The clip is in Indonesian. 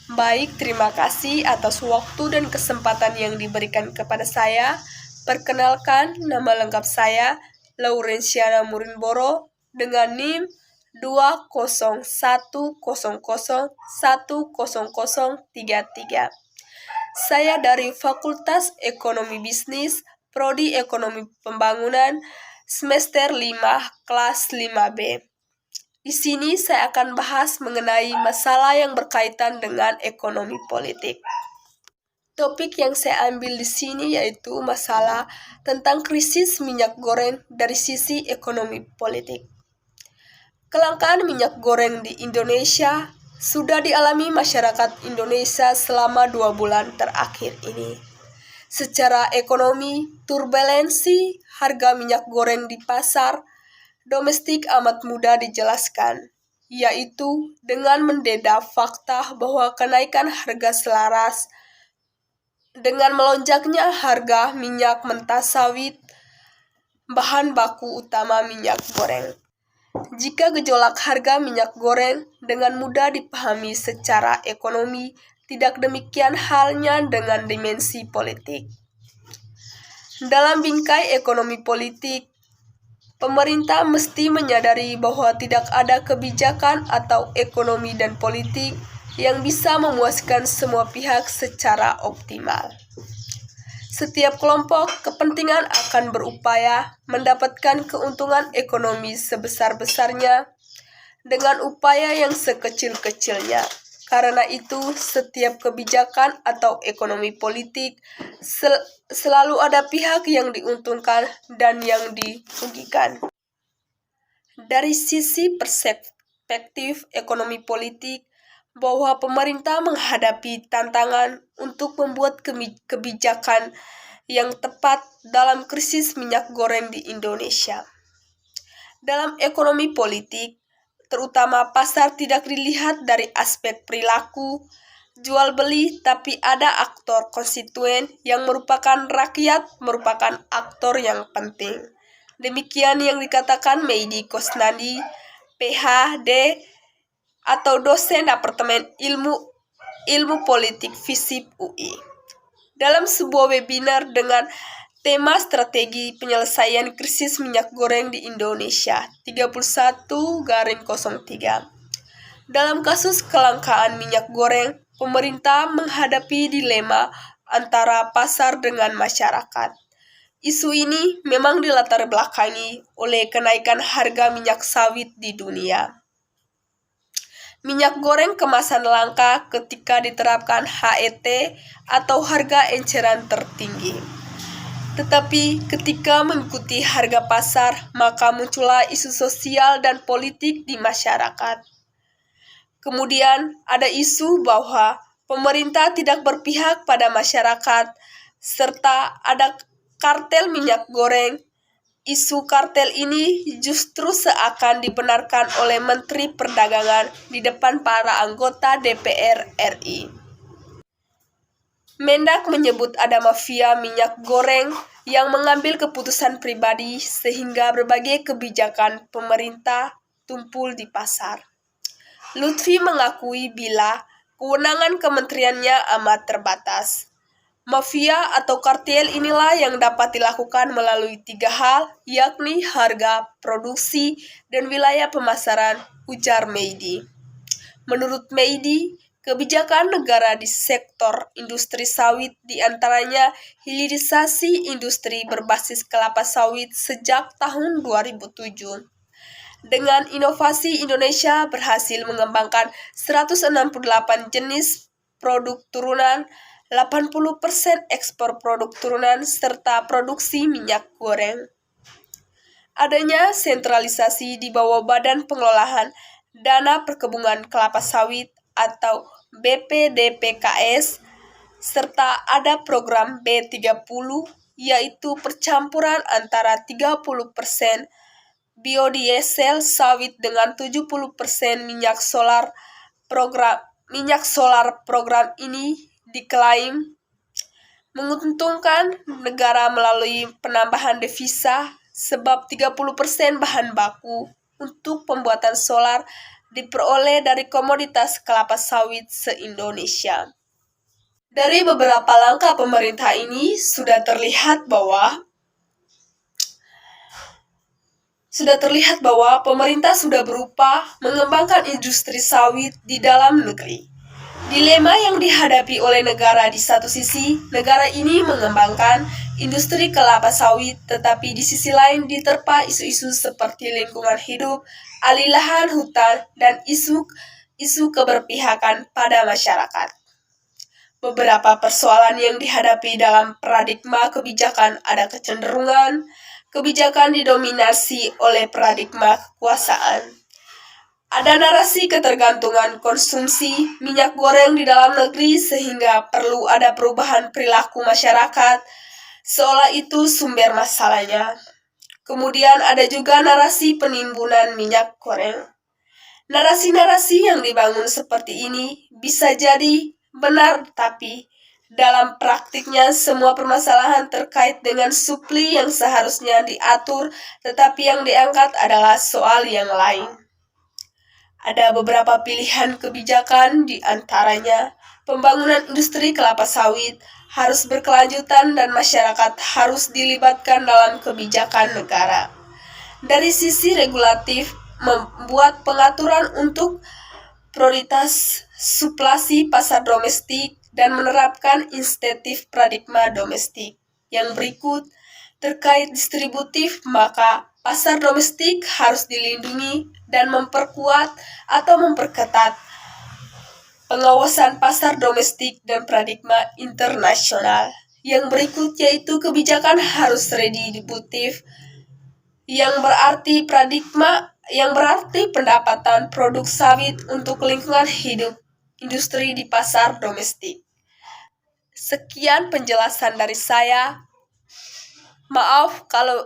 Baik, terima kasih atas waktu dan kesempatan yang diberikan kepada saya. Perkenalkan, nama lengkap saya Laurenciana Murinboro dengan NIM 20100100033. Saya dari Fakultas Ekonomi Bisnis, Prodi Ekonomi Pembangunan, semester 5, kelas 5B. Di sini saya akan bahas mengenai masalah yang berkaitan dengan ekonomi politik. Topik yang saya ambil di sini yaitu masalah tentang krisis minyak goreng dari sisi ekonomi politik. Kelangkaan minyak goreng di Indonesia sudah dialami masyarakat Indonesia selama 2 bulan terakhir ini. Secara ekonomi, turbulensi harga minyak goreng di pasar domestik amat mudah dijelaskan, yaitu dengan mendedah fakta bahwa kenaikan harga selaras dengan melonjaknya harga minyak mentah sawit, bahan baku utama minyak goreng. Jika gejolak harga minyak goreng dengan mudah dipahami secara ekonomi, tidak demikian halnya dengan dimensi politik. Dalam bingkai ekonomi politik, pemerintah mesti menyadari bahwa tidak ada kebijakan atau ekonomi dan politik yang bisa memuaskan semua pihak secara optimal. Setiap kelompok kepentingan akan berupaya mendapatkan keuntungan ekonomi sebesar-besarnya dengan upaya yang sekecil-kecilnya. Karena itu, setiap kebijakan atau ekonomi politik selalu ada pihak yang diuntungkan dan yang dirugikan. Dari sisi perspektif ekonomi politik, bahwa pemerintah menghadapi tantangan untuk membuat kebijakan yang tepat dalam krisis minyak goreng di Indonesia. Dalam ekonomi politik, terutama pasar tidak dilihat dari aspek perilaku, jual beli, tapi ada aktor konstituen yang merupakan rakyat merupakan aktor yang penting. Demikian yang dikatakan Meidi Kosnandi, PhD, atau dosen Departemen Ilmu Politik FISIP UI. Dalam sebuah webinar dengan tema strategi penyelesaian krisis minyak goreng di Indonesia 31/03. Dalam kasus kelangkaan minyak goreng, pemerintah menghadapi dilema antara pasar dengan masyarakat. Isu ini memang dilatar belakangi oleh kenaikan harga minyak sawit di dunia. Minyak goreng kemasan langka ketika diterapkan HET atau harga eceran tertinggi. Tetapi ketika mengikuti harga pasar, maka muncullah isu sosial dan politik di masyarakat. Kemudian ada isu bahwa pemerintah tidak berpihak pada masyarakat, serta ada kartel minyak goreng. Isu kartel ini justru seakan dibenarkan oleh Menteri Perdagangan di depan para anggota DPR RI. Mendak menyebut ada mafia minyak goreng yang mengambil keputusan pribadi sehingga berbagai kebijakan pemerintah tumpul di pasar. Lutfi mengakui bila kewenangan kementeriannya amat terbatas. Mafia atau kartel inilah yang dapat dilakukan melalui 3 hal, yakni harga, produksi, dan wilayah pemasaran, ujar Meidi. Menurut Meidi, kebijakan negara di sektor industri sawit diantaranya hilirisasi industri berbasis kelapa sawit sejak tahun 2007. Dengan inovasi, Indonesia berhasil mengembangkan 168 jenis produk turunan, 80% ekspor produk turunan, serta produksi minyak goreng. Adanya sentralisasi di bawah Badan Pengelolaan Dana Perkebunan Kelapa Sawit atau BPDPKS, serta ada program B30, yaitu percampuran antara 30% biodiesel sawit dengan 70% minyak solar. Program ini diklaim menguntungkan negara melalui penambahan devisa sebab 30% bahan baku untuk pembuatan solar diperoleh dari komoditas kelapa sawit se-Indonesia. Dari beberapa langkah pemerintah ini sudah terlihat bahwa pemerintah sudah berupa mengembangkan industri sawit di dalam negeri. Dilema yang dihadapi oleh negara di satu sisi, negara ini mengembangkan industri kelapa sawit, tetapi di sisi lain diterpa isu-isu seperti lingkungan hidup, alih lahan hutan, dan isu keberpihakan pada masyarakat. Beberapa persoalan yang dihadapi dalam paradigma kebijakan ada kecenderungan kebijakan didominasi oleh paradigma kekuasaan. Ada narasi ketergantungan konsumsi minyak goreng di dalam negeri sehingga perlu ada perubahan perilaku masyarakat, seolah itu sumber masalahnya. Kemudian ada juga narasi penimbunan minyak goreng. Narasi-narasi yang dibangun seperti ini bisa jadi benar, tapi dalam praktiknya semua permasalahan terkait dengan supli yang seharusnya diatur, tetapi yang diangkat adalah soal yang lain. Ada beberapa pilihan kebijakan, di antaranya pembangunan industri kelapa sawit harus berkelanjutan dan masyarakat harus dilibatkan dalam kebijakan negara. Dari sisi regulatif, membuat pengaturan untuk prioritas suplasi pasar domestik dan menerapkan insentif paradigma domestik. Yang berikut terkait distributif, maka pasar domestik harus dilindungi dan memperkuat atau memperketat pengawasan pasar domestik dan paradigma internasional. Yang berikut yaitu kebijakan harus redistributif, yang berarti pendapatan produk sawit untuk lingkungan hidup industri di pasar domestik. Sekian penjelasan dari saya. Maaf kalau